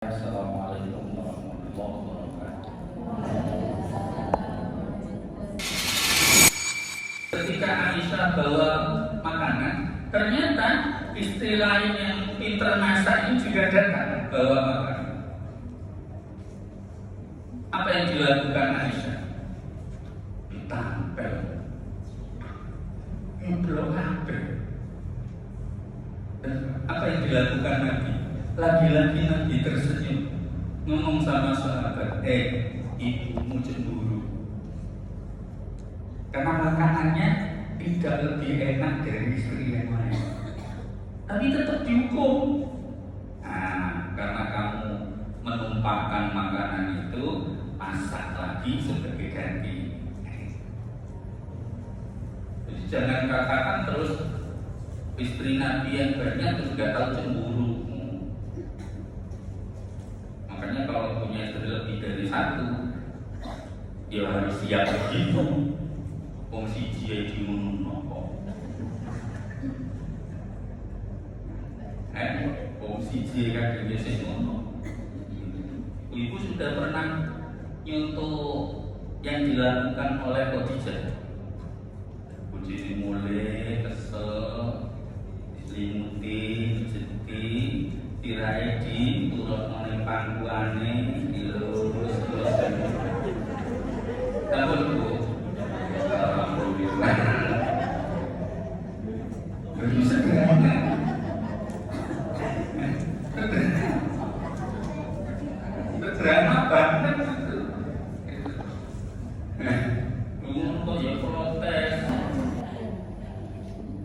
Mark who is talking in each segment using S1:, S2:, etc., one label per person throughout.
S1: Assalamualaikum warahmatullahi wabarakatuh. Ketika Aisyah bawa makanan, ternyata istri lain yang pintar masak ini juga datang bawa makanan. Apa yang dilakukan Aisyah? Ditampel, ngeblok HP. Dan apa yang dilakukan Nabi? Lagi-lagi Nabi tersenyum, ngomong sama sahabat, ibumu cemburu karena makanannya tidak lebih enak dari istri yang lain, tapi tetap dihukum. Nah, karena kamu menumpahkan makanan itu, masak lagi sebagai ganti. Jadi jangan katakan terus istri Nabi yang banyak terus gak tahu cemburu. Makanya kalau punya istri lebih dari satu, dia harus siap begitu. Wong siji ae dimunung wong siji kan dhewe sing ngono. Ibu sudah pernah nyontoh yang dilakukan oleh Khadijah. Bojone mulai kesel, diselimuti, jeti, tirahe diturutno ning pangkuane, dilurus-lurus. Ampun Bu. Alhamdulillah. Bisa sederhana. Sederhana banget itu. Kok ya protes.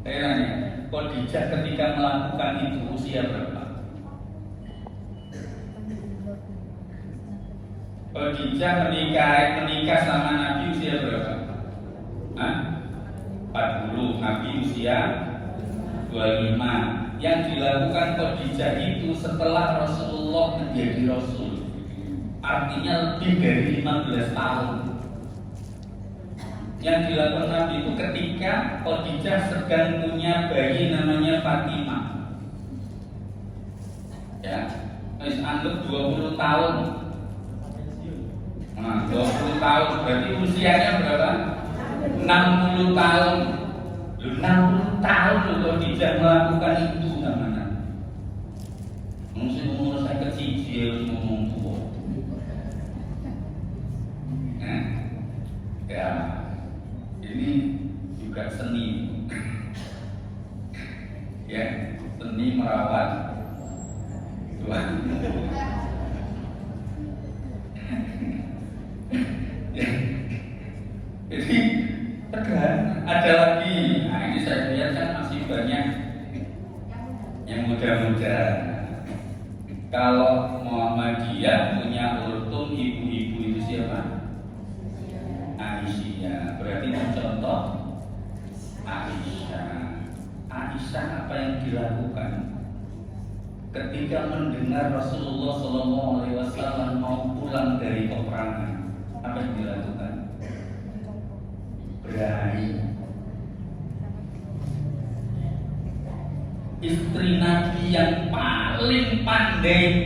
S1: Nanya, Khadijah ketika melakukan itu usia berapa? Khadijah menikah sama Nabi usia berapa? 40, Nabi usia 25. Yang dilakukan Khadijah itu setelah Rasulullah menjadi Rasul, artinya lebih dari 15 tahun. Yang dilakukan Nabi itu ketika Khadijah sedang punya bayi namanya Fatimah. Ya, wis anggap 20 tahun. Nah, 20 tahun berarti usianya berapa? 60 tahun. 60 tahun loh Khadijah melakukan itu namanya. Mungkin umur saya kecil ngomong tua. Ya, ini juga seni. Ya, seni merawat Tuhan. Jadi ada lagi. Nah, ini saya lihat kan masih banyak yang muda-muda. Kalau Muhammadiyah punya ultum ibu-ibu itu siapa? Aisyah. Berarti mencontoh Aisyah. Aisyah apa yang dilakukan ketika mendengar Rasulullah SAW mau pulang dari peperangan? Apa yang dilakukan? Berani. Istri Nabi yang paling pandai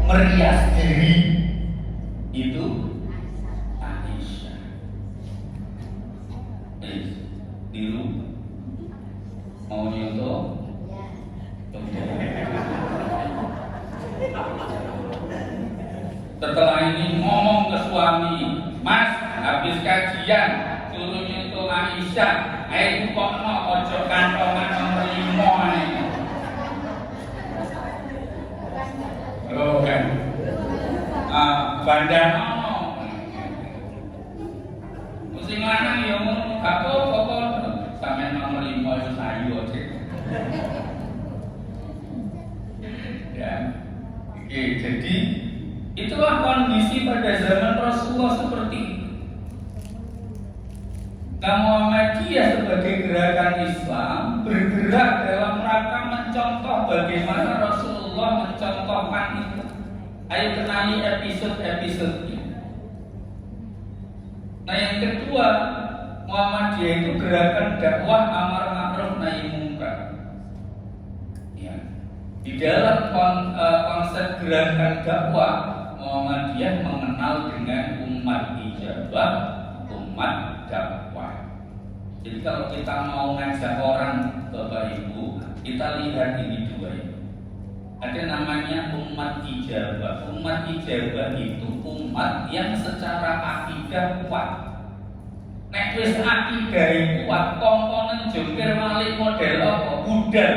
S1: merias diri itu Aisyah. Dilu mau nyontoh? Setelah ini ngomong ke suami, Mas, habis kajian suruh nyontoh Aisyah. Kok no ojo kantongan nomor 5 ini. Oh kan. Bandana Musim lanang ya ngono, gak apa-apa sampeyan nomor 5 itu sayu aja. Ya. Oke, jadi itulah kondisi pada zaman Rasulullah seperti itu. Muhammadiyah sebagai gerakan Islam bergerak dalam rangka mencontoh bagaimana Rasulullah mencontohkan itu. Ayo kenali episode-episodenya. Nah, yang kedua, Muhammadiyah itu gerakan dakwah amar ma'ruf nahi munkar. Ya. Di dalam konsep gerakan dakwah, Muhammadiyah mengenal dengan umat ijabah, umat dakwah. Jadi kalau kita mau ngajak orang, Bapak Ibu, kita lihat ini dua ini. Ada namanya umat ijabah. Umat ijabah itu umat yang secara akidah kuat. Nek wis akidah kuat, komponen jungkir balik model apa? Budal.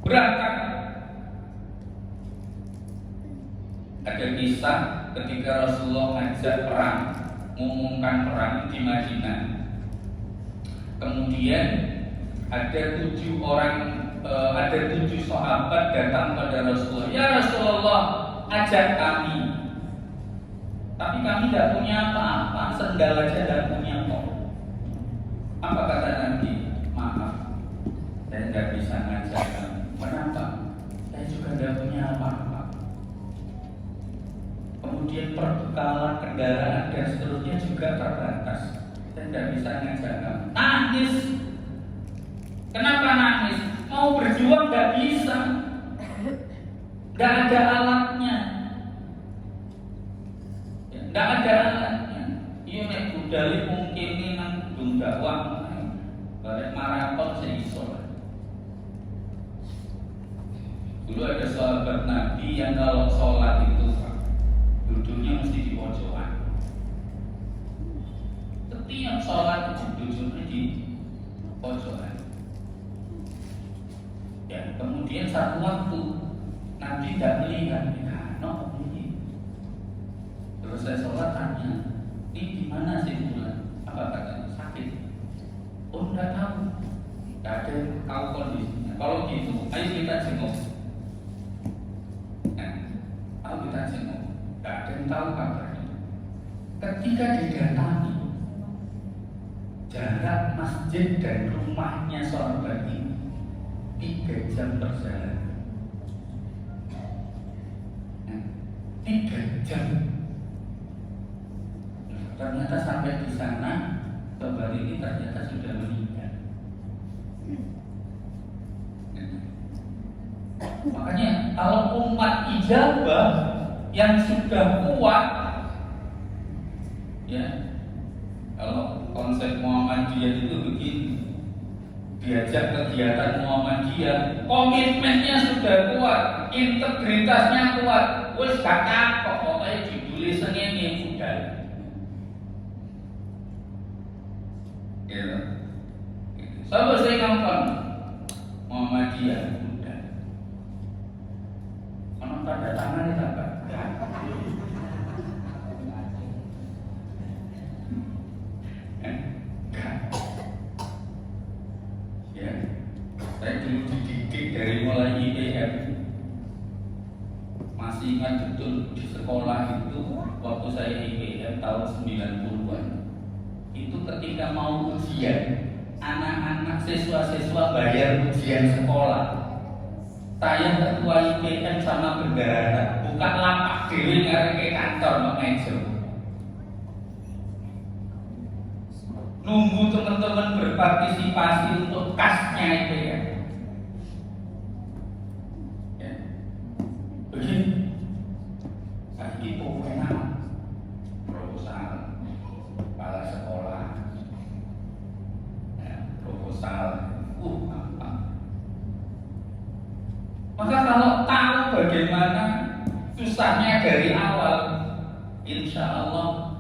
S1: Berangkat. Ada kisah ketika Rasulullah ngajak perang, mengumumkan perang di Madinah. Kemudian ada 7 sahabat datang pada Rasulullah. Ya Rasulullah, ajak kami. Tapi kami tidak punya apa-apa, sendal aja tidak punya kok. Apa kata Nabi? Maaf, saya tidak bisa ngajak kamu. Kenapa? Saya juga tidak punya apa-apa. Kemudian perbekalan kendaraan dan seterusnya juga terbatas. Saya tidak bisa ngajak kamu. Nangis. Kenapa nangis? Mau berjuang tidak bisa. Tidak ada alatnya. Tidak ada alatnya. Iya nek budale mungkin ini nang gunung dakwah. Bareng maraton seiso. Dulu ada sahabat Nabi yang kalau sholat itu duduknya mesti di pojokan. Setiap sholat itu duduknya di pojokan. Ya, kemudian satu waktu Nabi tidak melihat, ini. Terus saya sholat tanya, ini gimana sih bulan? Apa katanya? Sakit? Oh nggak tahu. Nggak ada yang tahu kondisinya. Kalau gitu, ayo kita jenguk. Ayo kita jenguk. Nggak ada yang tahu kabarnya. Ketika didatangi, jarak masjid dan rumahnya sahabat ini 3 jam perjalanan. 3 jam. Ternyata sampai di sana, sahabat ini ternyata sudah meninggal. Makanya kalau umat ijabah yang sudah kuat, ya, kalau konsep Muhammadiyah itu begini, diajak kegiatan Muhammadiyah, komitmennya sudah kuat, integritasnya kuat, wis gak kapok, pokoknya judulnya sengene budal. Ya. Sahabat saya ngomong Muhammadiyah budal. Ono tanda tangan itu apa? Ya, saya dulu dididik dari mulai IPM. Masih ingat betul di sekolah itu waktu saya IPM tahun 90-an. Itu ketika mau ujian, anak-anak siswa-siswa bayar ujian sekolah. Saya ketua IPM sama bendahara buka lapak dewi ke kantor meja. Nunggu teman-teman berpartisipasi untuk kasnya IPM. Ya. Begini, itu enak proposal kepala sekolah, ya, proposal, apa? Maka kalau tahu bagaimana susahnya dari awal, insya Allah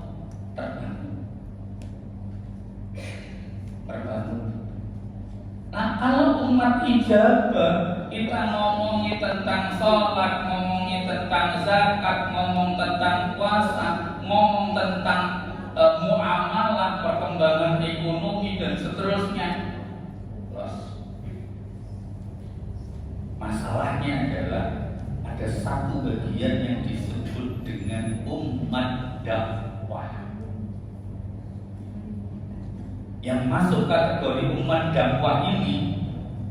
S1: terbantu. Nah, kalau umat ijabah kita ngomongin tentang sholat, ngomongin tentang zakat, ngomong tentang puasa, ngomong tentang muamalah, perkembangan ekonomi dan seterusnya. Terus masalahnya adalah ada satu bagian yang disebut dengan umat dakwah. Yang masuk kategori umat dakwah ini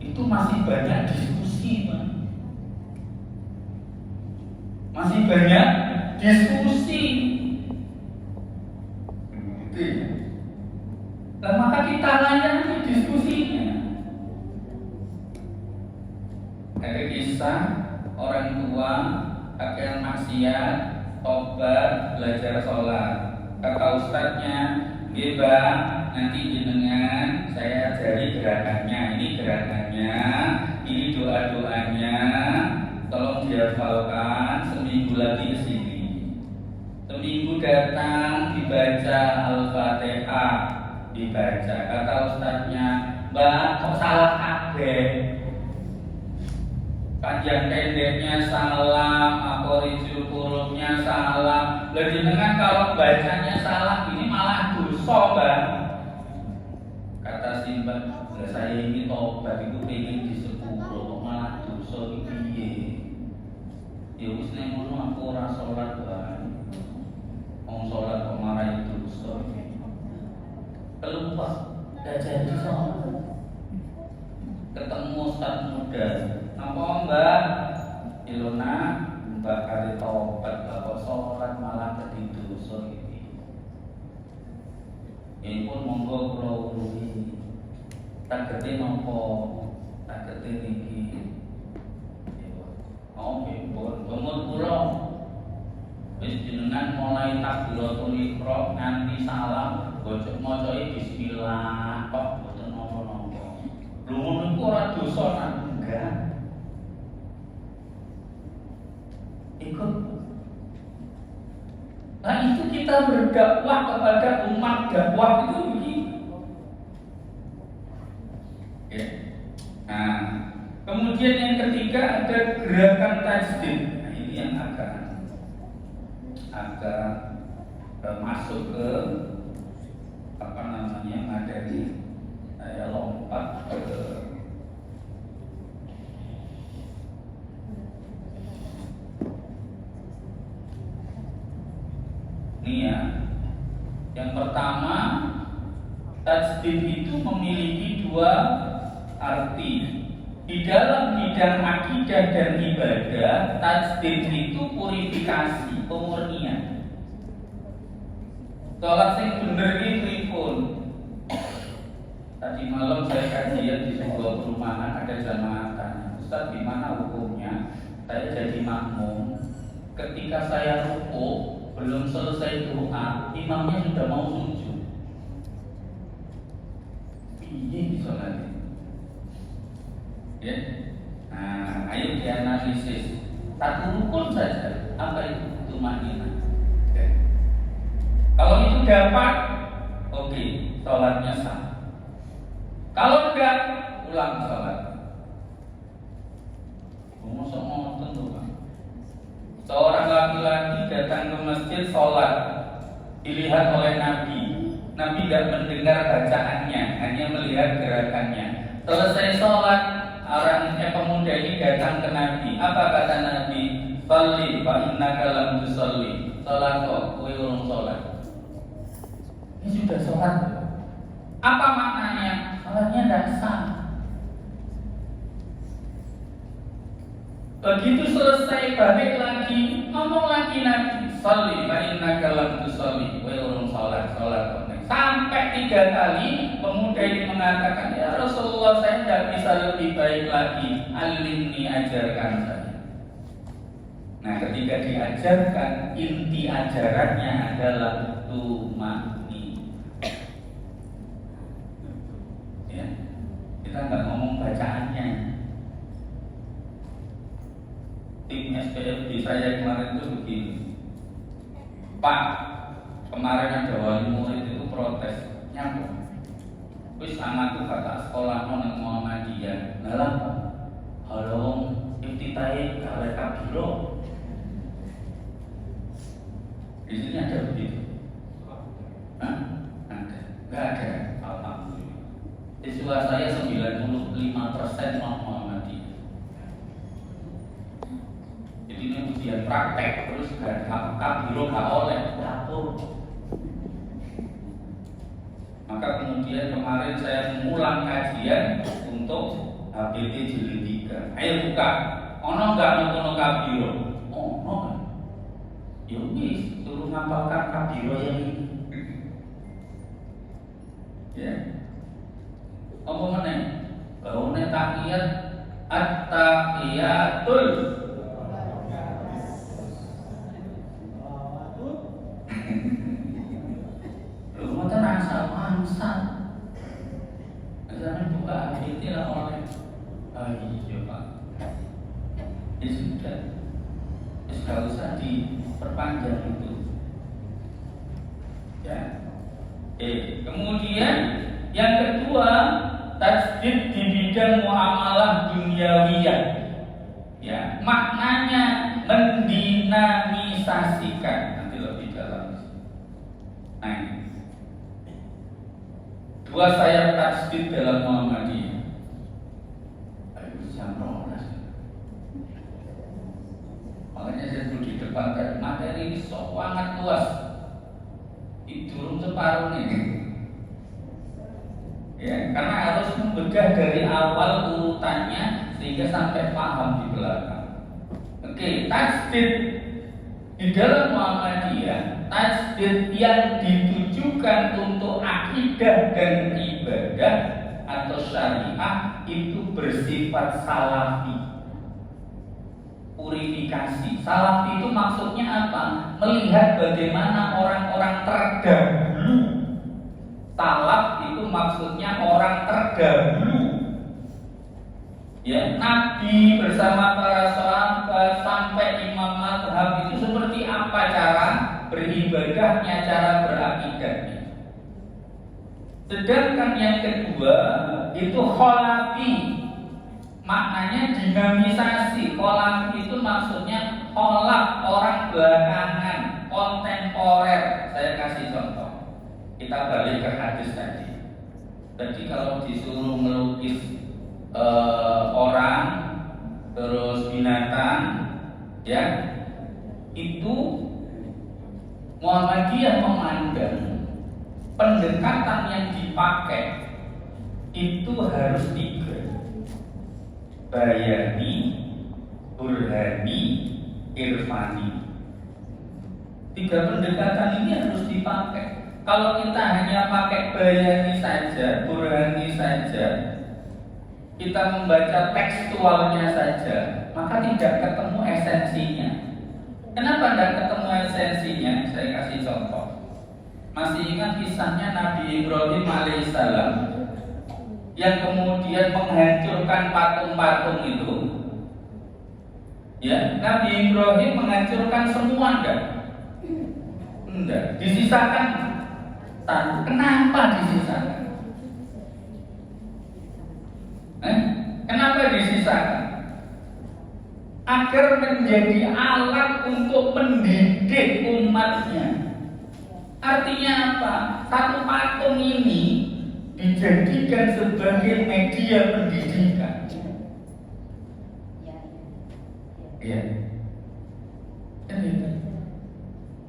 S1: itu masih banyak diskusi, Pak. Masih banyak diskusi. Gitu ya. Dan maka kita layani diskusinya. orang tua, kakek maksiat, tobat, belajar sholat. Kata ustadznya, nggih Bang, nanti jenengan saya ajari gerakannya. Ini gerakannya, ini doa-doanya. Tolong dihafalkan, seminggu lagi ke sini. Seminggu datang dibaca Al-Fatihah, dibaca. Kata ustadznya, Mbak, kok salah kabeh? Panjang pendeknya salah, akorizul hurufnya salah. Lebih dengan kalau bacanya salah ini malah dosa, Mbak. Kata si Mbak, saya ini tobat itu pengen di sepuluh, kok malah dosa piye? Ya wis nek ngono aku ora salat wae. Wong salat kok marahi dosa. Kelupas, gak jadi salat. Ketemu ustaz muda. Apa Mbak? Ilona, Mbak kali tobat kok salat malah dadi dosa iki. Yen pun monggo kula uruhi. Tagete napa? Tagete niki. Oh, pun umur kula wis jenengan mulai takbiratul ihram nganti salam bocok macae bismillah kok boten napa-napa. Lho ngono iku ora dosa nang enggak. Ikut. Nah itu kita berdakwah kepada umat dakwah itu begitu. Ya. Nah, kemudian yang ketiga ada gerakan tajdid. Nah ini yang agak masuk ke apa namanya materi. Saya lompat ke ini ya. Yang pertama, tajdid itu memiliki dua arti. Di dalam bidang akidah dan ibadah, tajdid itu purifikasi, pemurnian. Sholat sing bener iki pripun? Tadi malam saya kajian di sebuah perumahan, ada jamaah tanya, Ustaz gimana hukumnya? Saya jadi makmum. Ketika saya rukuk, belum selesai doa, imamnya sudah mau sujud. Piye bisa lagi? Ya. Nah, ayo dianalisis. Satu rukun saja. Apa itu tumanina? Okay. Kalau itu dapat, oke, sholatnya sah. Kalau enggak, ulang sholat. Masa ngoten tuh, Pak. Seorang laki-laki datang ke masjid sholat, dilihat oleh Nabi. Nabi tidak mendengar bacaannya, hanya melihat gerakannya. Selesai sholat, orangnya pemuda ini datang ke Nabi. Apa kata Nabi? Sholli fa innaka lam tusolli. Sholat kok, kowe urung sholat. Ini sudah sholat. Apa maknanya? Sholatnya tidak sah. Begitu selesai balik lagi, ngomong lagi Nabi, sholli fa innaka lam tusolli. Kowe urung sholat kok. Sampai 3 kali pemuda ini mengatakan, ya Rasulullah, saya tidak bisa lebih baik lagi, alimni, ajarkan saya. Nah ketika diajarkan, inti ajarannya adalah tumani. Ya, kita nggak ngomong bacaannya. Tim SPFD saya kemarin itu begini, Pak, kemarin ada wali murid itu protes, nyambung. Wis anakku kata sekolah nang Muhammadiyah. Lah Pak, halo, iftitahi gawe kabiro. Di sini ada begitu? Hah? Ada? Enggak ada. Alhamdulillah. Siswa saya 95% non Muhammadiyah. Jadi ini ujian praktek terus gak kabiro gak oleh dapur. Maka kemudian kemarin saya mengulang kajian untuk HBT jilid 3. Ayo buka. Ono enggak ngono kabiro? Ono. Ya wis, suruh ngapalkan kabiro yang ini. Ya. Apa meneh? Baune tahiyat at-tahiyatul Ya sudah, nggak usah diperpanjang itu. Ya. Kemudian yang kedua, tajdid di bidang muamalah duniawiyah. Ya, maknanya mendinamisasikan. Nanti lebih dalam. Nah, ini. Dua sayap tajdid dalam Muhammadiyah. Ayo jam 12. Makanya saya dulu di depan materi ini sangat luas. Itu separuh nih. Ya, karena harus membedah dari awal urutannya sehingga sampai paham di belakang. Oke, tajdid di dalam Muhammadiyah, tajdid yang ditujukan untuk akidah dan ibadah atau syariah itu bersifat salafi, purifikasi. Salafi itu maksudnya apa? Melihat bagaimana orang-orang terdahulu. Salaf itu maksudnya orang terdahulu. Ya, Nabi bersama para sahabat sampai imam mazhab itu seperti apa cara beribadahnya, cara berakidahnya. Sedangkan yang kedua itu kholafi, maknanya dinamisasi. Kholafi itu maksudnya kholaf, orang belakangan, kontemporer. Saya kasih contoh. Kita balik ke hadis tadi. Tadi kalau disuruh melukis orang, terus binatang, ya, itu Muhammadiyah memandang pendekatan yang dipakai itu harus 3: bayani, burhani, irfani. 3 pendekatan ini harus dipakai. Kalau kita hanya pakai bayani saja, burhani saja, kita membaca tekstualnya saja, maka tidak ketemu esensinya. Kenapa tidak ketemu esensinya? Saya kasih contoh. Masih ingat kisahnya Nabi Ibrahim alaihissalam yang kemudian menghancurkan patung-patung itu? Ya, Nabi Ibrahim menghancurkan semua enggak? Enggak. Disisakan satu. Kenapa disisakan? Kenapa disisakan? Agar menjadi alat untuk mendidik umatnya. Artinya apa? Satu patung ini dijadikan sebagai media pendidikan. Ya.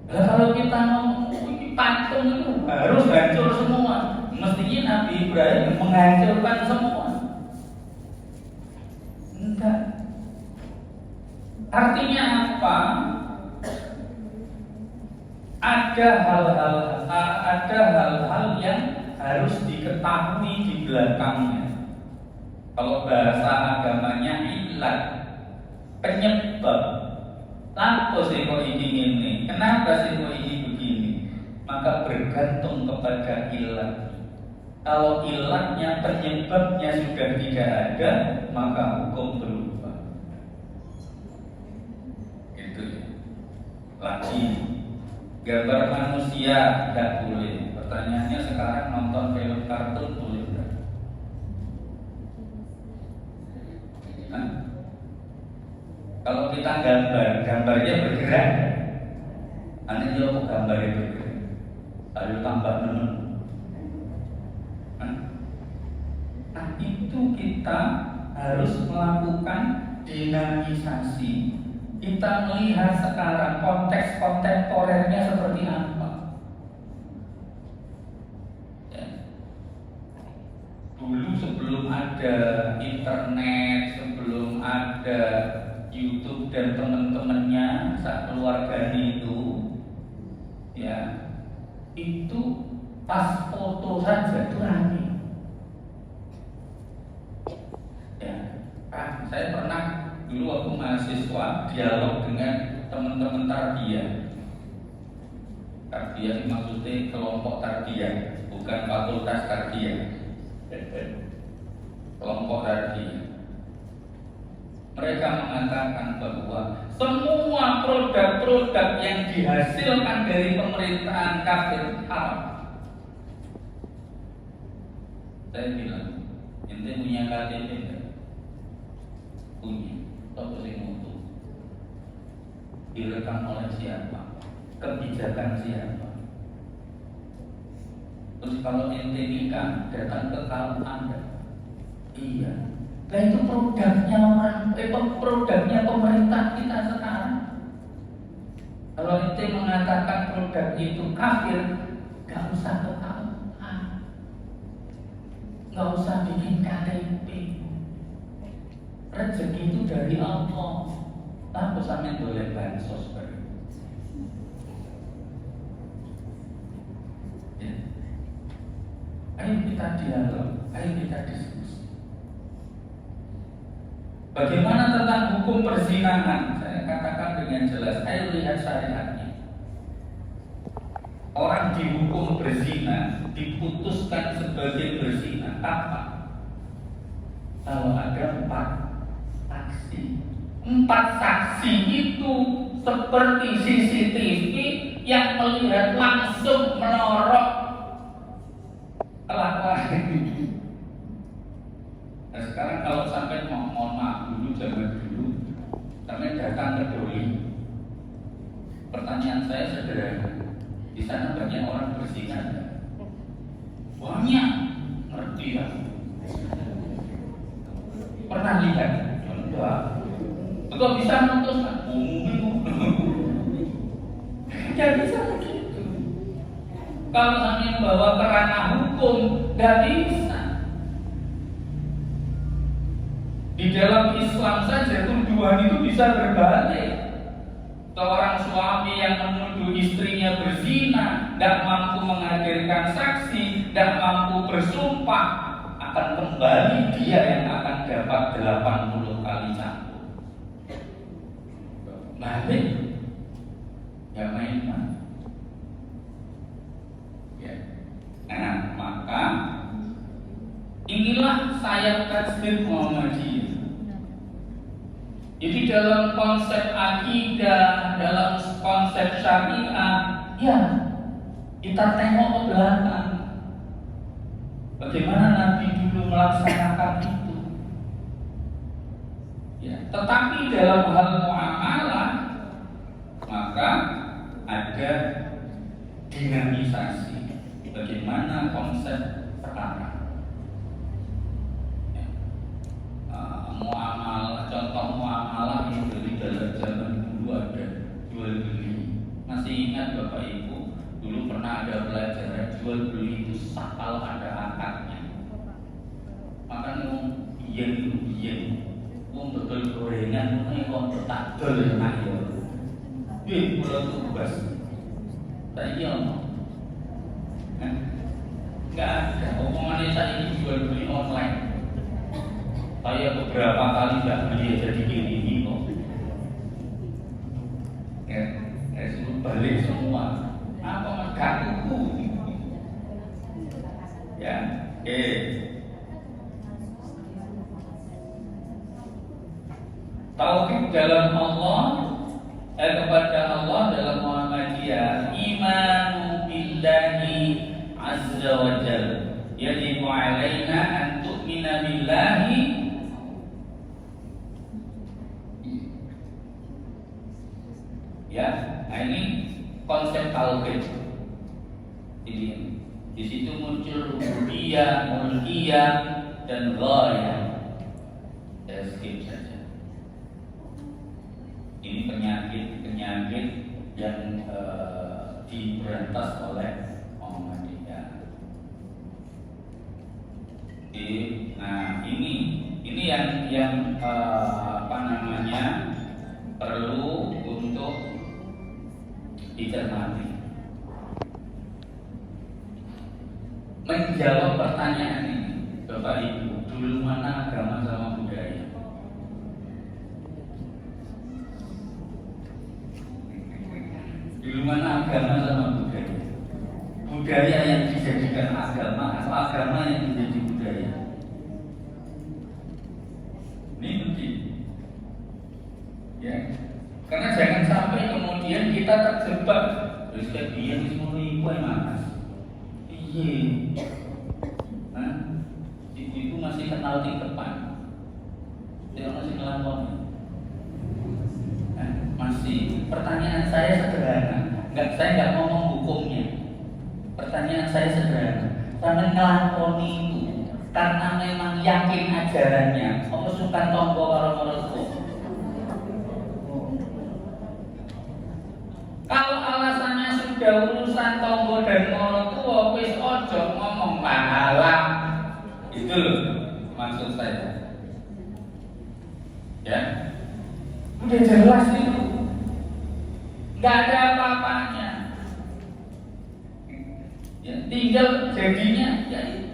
S1: Nah, kalau kita ngomong patung itu harus hancur semua, mestinya Nabi Ibrahim menghancurkan semua. Enggak. Artinya apa? Ada hal-hal yang harus diketahui di belakangnya. Kalau bahasa agamanya ilat, penyebab. Apa sih kok ini? Kenapa sih kok ini begini? Maka bergantung kepada ilat. Kalau ilatnya, penyebabnya sudah tidak ada, maka hukum berubah. Itu ya. Lagi gambar manusia tidak boleh. Pertanyaannya sekarang nonton film kartun boleh tidak? Kalau kita gambarnya bergerak, nanti dia mau gambarnya bergerak, lalu tambah menun. Nah, itu kita harus melakukan dinamisasi. Kita melihat sekarang konteks kontemporernya seperti apa. Ya. Dulu sebelum ada internet, sebelum ada YouTube dan teman-temannya, saat keluarganya itu, ya, itu pas foto saja itu rame. Saya pernah dulu waktu mahasiswa dialog dengan teman-teman tarbiyah. Tarbiyah maksudnya kelompok tarbiyah, bukan fakultas tarbiyah. Kelompok tarbiyah. Mereka mengatakan bahwa semua produk-produk yang dihasilkan dari pemerintahan kafir haram. Saya bilang, ente punya KTP enggak? Punya. Tahu sing mutu. Direkam oleh siapa? Kebijakan siapa? Terus kalau ente nikah, datang ke kaum Anda. Iya. Nah itu produknya pemerintah kita sekarang. Kalau ente mengatakan produk itu kafir, gak usah ke KUA, gak usah bikin KTP. Rezeki itu dari Allah. Tak usah boleh bansos baru. Ya. Ayo kita dialog, ayo kita diskusi. Bagaimana tentang hukum perzinahan? Saya katakan dengan jelas, ayo lihat syariatnya. Orang dihukum berzina, diputuskan sebagai berzina, apa? Kalau ada 4 saksi. 4 saksi itu seperti CCTV yang melihat langsung melorot kelakuan. Nah sekarang kalau sampai mohon maaf dulu, zaman dulu sampai datang ke doi, pertanyaan saya sederhana, di sana banyak orang berzina? Banyak, ngerti ya? Pernah lihat? Enggak. Kok bisa memutuskan? Tidak bisa begitu. Kalau hanya membawa ke ranah hukum, tidak bisa. Di dalam Islam saja tuduhan itu bisa berbalik. Seorang suami yang menuduh istrinya berzina, tidak mampu menghadirkan saksi, tidak mampu bersumpah, akan kembali dia yang akan dapat 80 kali cambuk. Balik, ya main-main. Ya. Nah, maka inilah sayap tasbih Muhammadiyah. Jadi dalam konsep akidah, dalam konsep syariah, ya kita tengok ke belakang. Bagaimana Nabi dulu melaksanakan itu. Ya, tetapi dalam hal muamalah maka ada dinamisasi. Bagaimana konsep sekarang? Muamalah, contoh muamalah yang dari dalam zaman dulu ada jual beli. Masih ingat Bapak Ibu dulu pernah ada pelajaran jual beli itu sah kalau ada akadnya. Makanya yen betul gorengan ini kok tak dol nak yo. Wih, mulai tugas. Saya ngomong. Enggak ada omongannya saya ini jual beli online. Saya beberapa kali tidak beli jadi gini kok. Ya, saya suruh balik semua. Apa mengganggu? Ya, tauhid dalam Allah, kepada Allah dalam Muhammadiyah, imanu billahi azza wa jalla. Yajibu alaina an tu'mina billahi. Ya, nah ini konsep tauhid. Ini di situ muncul rububiyah, mulkiyah, dan ghayah. Saya skip saja. Ini penyakit yang diberantas oleh Muhammadiyah. Nah ini yang perlu untuk dicermati. Menjawab pertanyaan ini, Bapak Ibu, dulu mana agama sama budaya? Dulu mana agama sama budaya? Budaya yang dijadikan agama atau agama yang menjadi budaya? Ini penting. Ya. Karena jangan sampai kemudian kita terjebak. Terus kayak dia semua ibu Mas. Iya. Nah, ibu masih kenal di depan. Dia masih ngelakon. Nah, masih. Pertanyaan saya sederhana. Saya nggak ngomong hukumnya. Pertanyaan saya sederhana. Karena ngelakoni itu karena memang yakin ajarannya, apa suka tombo karo menurutku? Kalau alasannya sudah urusan tombo dan morotua, wis ojo ngomong pahala. Itu loh maksud saya. Ya, udah jelas itu, nggak ada apa-apanya. Ya, tinggal jadinya ya itu.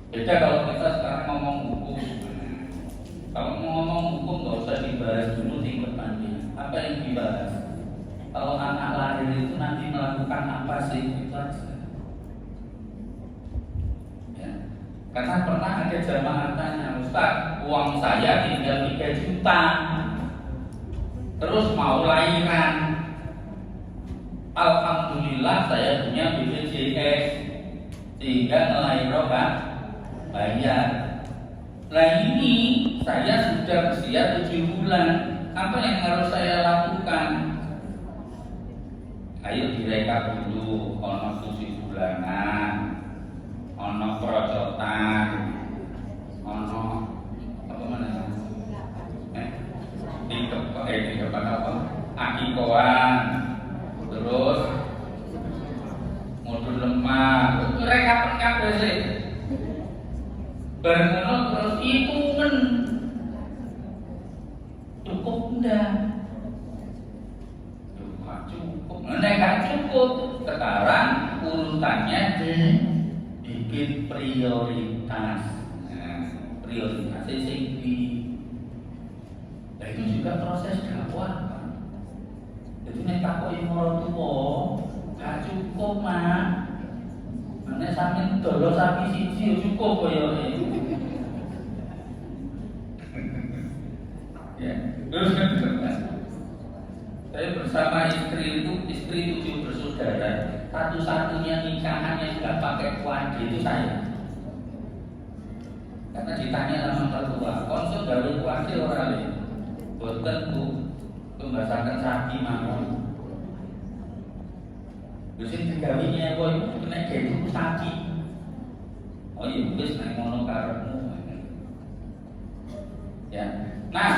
S1: Beda kalau kita sekarang ngomong hukum. Kalau mau ngomong hukum nggak usah dibahas dulu tingkatannya. Apa yang dibahas? Kalau anak lahir itu nanti melakukan apa sih? Itu aja. Ya. Karena pernah ada jamaah tanya, Ustaz, uang saya tinggal 3 juta, terus mau lahiran. Alhamdulillah saya punya BPJS sehingga melahirkan bayar. Nah ini saya sudah usia 7 bulan. Apa yang harus saya lakukan? Ayo direkap dulu. Ono 7 bulanan, ono perocotan, ono apa mana? Di apa? Akikoan, terus modul lemah, rekapan kabeh sih. Bareng terus hitungan cukup enggak? Cukup. Nek gak cukup, sekarang urutannya dibikin prioritas. Nah, prioritasnya tinggi. Nah itu juga proses dakwah. Jadi nek takoki maratuwa gak cukup mah. Nek sampeyan dolo sapi siji cukup kaya ya. Terus saya bersama istri 7 bersaudara. Satu-satunya nikahan yang nggak pakai kuadi itu saya. Karena ditanya sama mertua, konsol gawe kuadi orang lain. Boten Bu, pembahasan sapi mawon. Terus digawinya kok itu kena jadi sapi. Oh iya, wis nek ngono karepmu. Ya. Nah,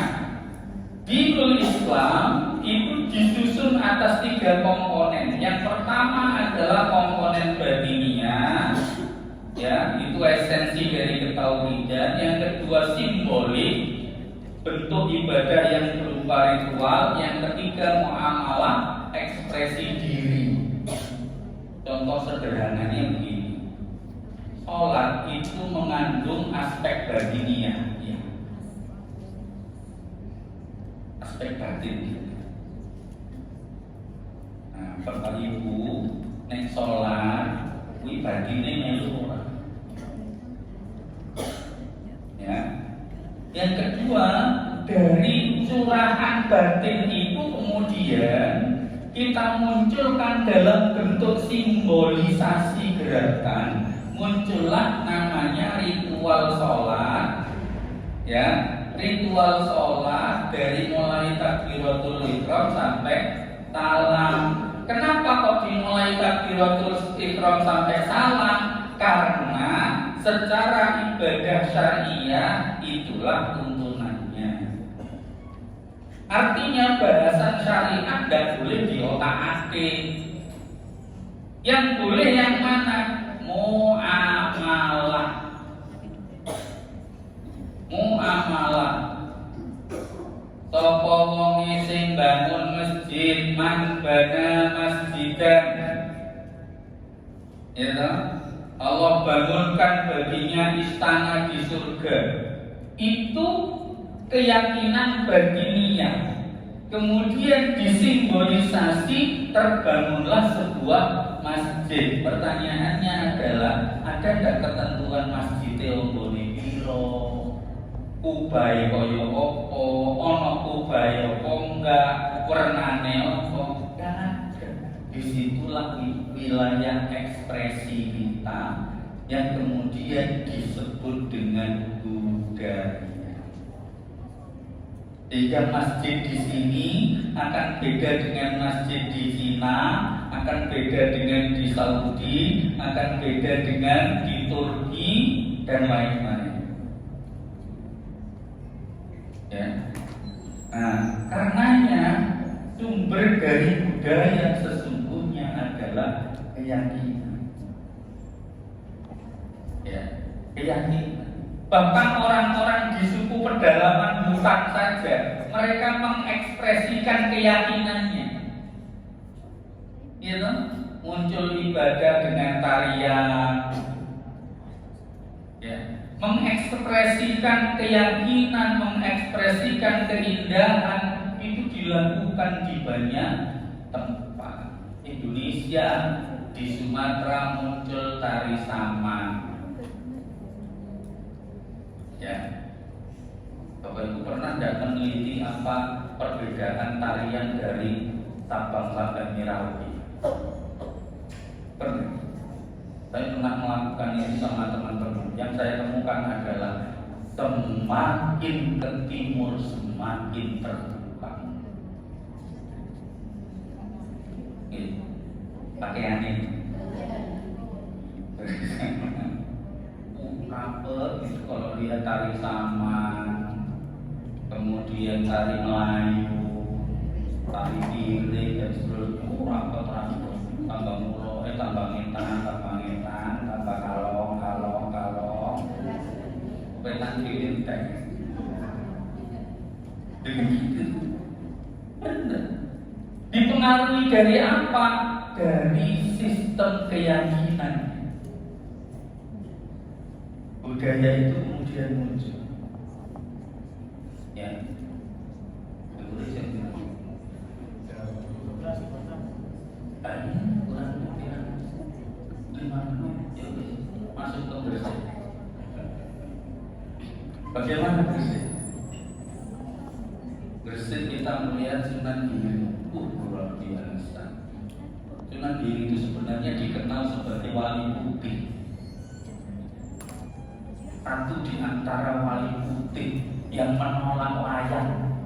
S1: dinul Islam itu disusun atas 3 komponen. Yang pertama adalah komponen batiniah, ya, itu esensi dari ketauhidan. Yang kedua simbolik, bentuk ibadah yang berupa ritual. Yang ketiga muamalah, ekspresi diri. Contoh sederhananya begini, sholat itu mengandung aspek batiniah, ya. Aspek batin. Nah, Bapak Ibu nek sholat, kuwi batine melu ora. Ya. Yang kedua, dari curahan batin itu kemudian kita munculkan dalam bentuk simbolisasi gerakan, muncullah namanya ritual sholat, ya. Ritual sholat dari mulai takbiratul ihram sampai salam. Kenapa kok dimulai takbiratul ihram sampai salam? Karena secara ibadah syariah itulah tuntunannya. Artinya bahasan syariat tidak boleh diotak-atik. Yang boleh yang mana? Muamalah. Muamalah. Sapa wong sing bangun masjid, man bana masjidan. Ya toh? Allah bangunkan baginya istana di surga. Itu keyakinan batiniah. Kemudian disimbolisasi terbangunlah sebuah masjid. Pertanyaannya adalah, ada tidak ketentuan masjid onggone piro? Kubai kaya apa? Ana bae apa enggak, warnane apa enggak. Disitulah wilayah ekspresi kita yang kemudian disebut dengan budaya. Sehingga masjid di sini akan beda dengan masjid di Cina, akan beda dengan di Saudi, akan beda dengan di Turki dan lain-lain. Ya. Nah, karenanya sumber dari budaya sesungguhnya adalah keyakinan. Ya, keyakinan. Bahkan orang-orang di suku pedalaman Busan saja, mereka mengekspresikan keyakinannya. Gitu? Muncul ibadah dengan tarian, ya, mengekspresikan keyakinan, mengekspresikan keindahan itu dilakukan di banyak tempat. Indonesia, di Sumatera muncul tari saman. Ya, Bapak Ibu pernah tidak meneliti apa perbedaan tarian dari Sabang sampai Merauke? Pernah. Saya pernah melakukan ini sama teman-teman. Yang saya temukan adalah semakin ke timur semakin terbuka. Pakaian ini. Rapet itu kalau dia tari saman, kemudian tari Melayu, tari Gile dan seterusnya, rapet tambah mulo, tambah ngetan, tambah kalong, petang dilintek. Begitu. Benar. Dipengaruhi dari apa? Dari sistem keyakinan. Budaya itu kemudian muncul. Ya. Masuk ke Gresik. Bagaimana Gresik? Gresik kita melihat Sunan Giri. Luar biasa. Sunan Giri itu sebenarnya dikenal sebagai wali putih. Satu di antara wali putih yang menolak wayang.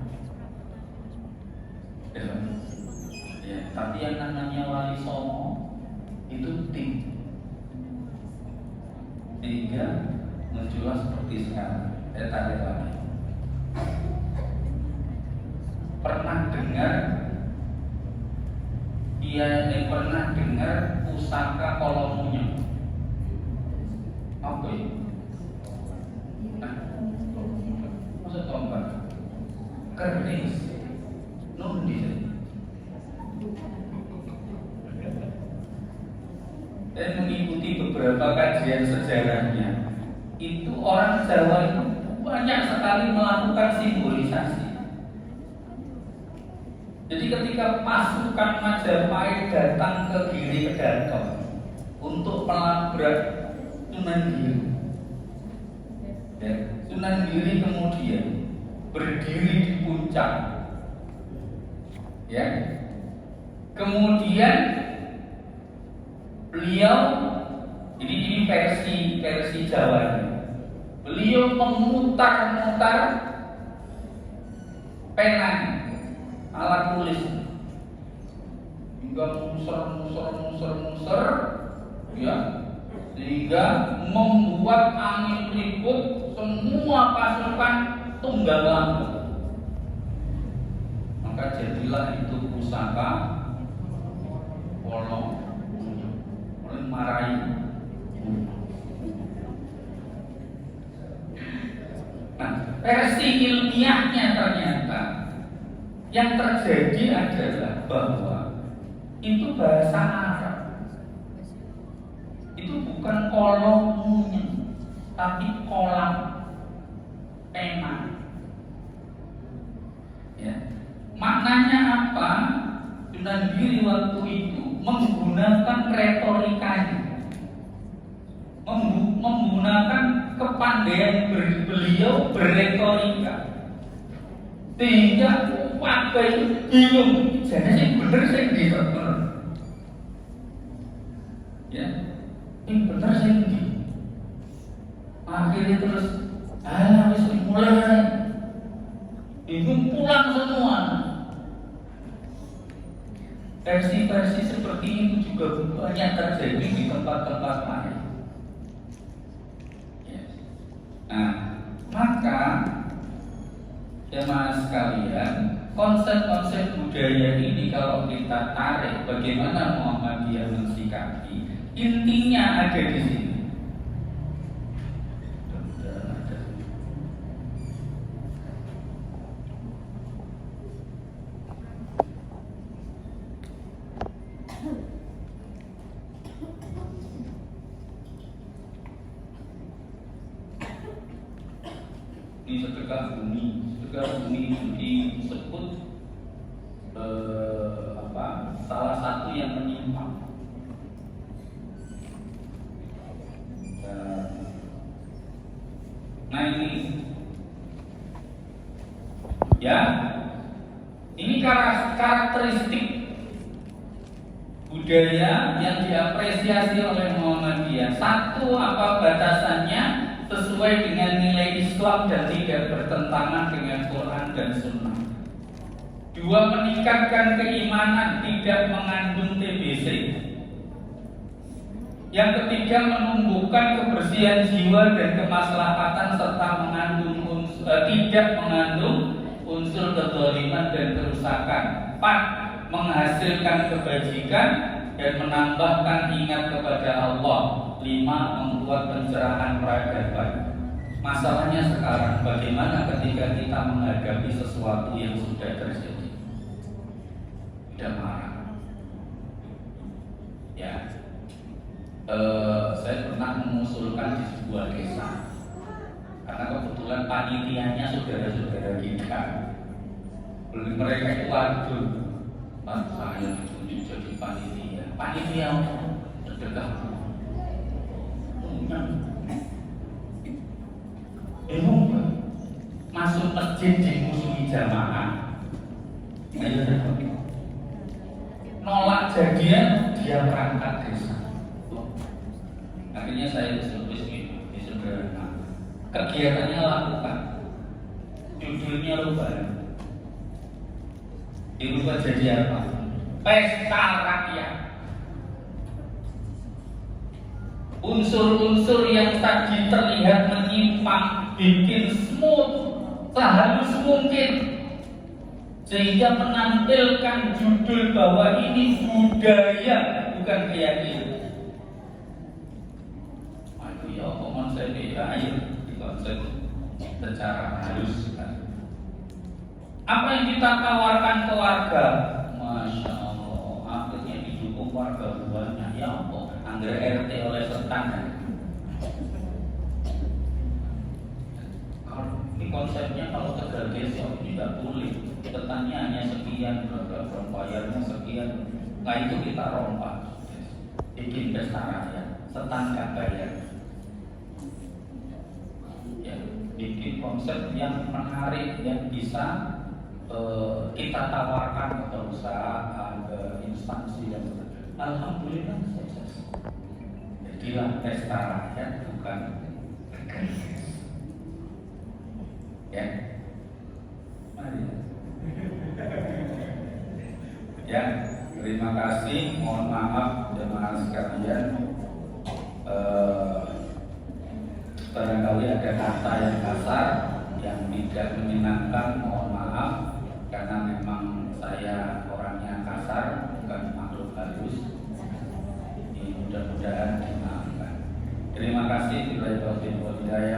S1: Ya, tapi yang namanya Wali Songo itu tim. Sehingga muncullah seperti sekarang. Tarik lagi. Pernah dengar? Pernah dengar pusaka Kolomunyo? Apa itu? Maksud tombak keris nundi. Dan mengikuti beberapa kajian sejarahnya, itu orang Jawa itu banyak sekali melakukan simbolisasi. Jadi ketika pasukan Majapahit datang ke Giri Kedaton untuk melabrak Sunan Giri, ya, Sunan Giri kemudian berdiri di puncak, ya. Kemudian beliau ini versi Jawa. Beliau memutar-mutar pena alat tulis hingga muser, ya, sehingga membuat angin ribut semua pasukan tunggal langkung. Maka jadilah itu pusaka Kolong oleh Marayu. Nah, versi ilmiahnya ternyata yang terjadi adalah bahwa itu bahasa Arab. Itu bukan kolomnya, tapi kolam pena. Ya. Maknanya apa? Sunan Giri waktu itu menggunakan retorikanya, menggunakan kepandaian beliau berretorika. Tinggal pakai bingung, jadi sih bener sih gitu. Ya, ini bener sih gitu. Akhirnya terus, wis mulai, bingung pulang semua. Versi-versi seperti itu juga banyak terjadi di tempat-tempat lain. Nah, maka jemaah sekalian, konsep-konsep budaya ini kalau kita tarik, bagaimana Muhammadiyah mensikapi, intinya ada di sini. Ini sedekah bumi ini disebut salah satu yang menyimpang. Nah ini karakteristik budaya yang diapresiasi oleh Muhammadiyah. Satu, apa batasannya? Sesuai dengan nilai Islam dan tidak bertentangan dengan Quran dan Sunnah. Dua, meningkatkan keimanan, tidak mengandung TBC. Yang ketiga, menumbuhkan kebersihan jiwa dan kemaslahatan serta tidak mengandung unsur kezaliman dan kerusakan. 4, menghasilkan kebajikan dan menambahkan ingat kepada Allah. 5, membuat pencerahan peradaban. Masalahnya sekarang bagaimana ketika kita menghadapi sesuatu yang sudah terjadi? Tidak marah. Ya, saya pernah mengusulkan di sebuah desa, karena kebetulan panitianya saudara-saudara kita. Mereka itu waduh, saya ditunjuk jadi panitia. Panitia sedekah. Masuk masjid dimusuhi jamaah, nolak jadian, dia berangkat desa. Akhirnya saya tulis di saudara, kegiatannya lakukan, judulnya rubah, dirubah jadi apa? Pesta rakyat. Unsur-unsur yang tadi terlihat menyimpang bikin smooth, sehalus mungkin, sehingga menampilkan judul bahwa ini budaya bukan keyakinan. Aduh ya konsep ayo dikonsep secara halus. Apa yang kita tawarkan ke warga? Masya Allah, akhirnya didukung warga banyak. Ya Allah, anggar RT oleh setan. Ini konsepnya kalau Tegal Desa ini tidak boleh. Setannya hanya sekian, bayarnya sekian. Nah itu kita rompak. Bikin pesta rakyat, setan nggak bayar. Ya, bikin konsep yang menarik, yang bisa kita tawarkan ke perusahaan, ke instansi yang alhamdulillah sukses. Jadilah pesta rakyat bukan kegiatan. Ya, mari. Ya, terima kasih. Mohon maaf jemaah sekalian. Barangkali ada kata yang kasar, yang tidak menyenangkan. Mohon maaf. Karena memang saya orangnya kasar, bukan makhluk halus. Mudah-mudahan dimaafkan. Terima kasih.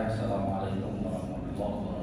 S1: Assalamualaikum warahmatullahi wabarakatuh.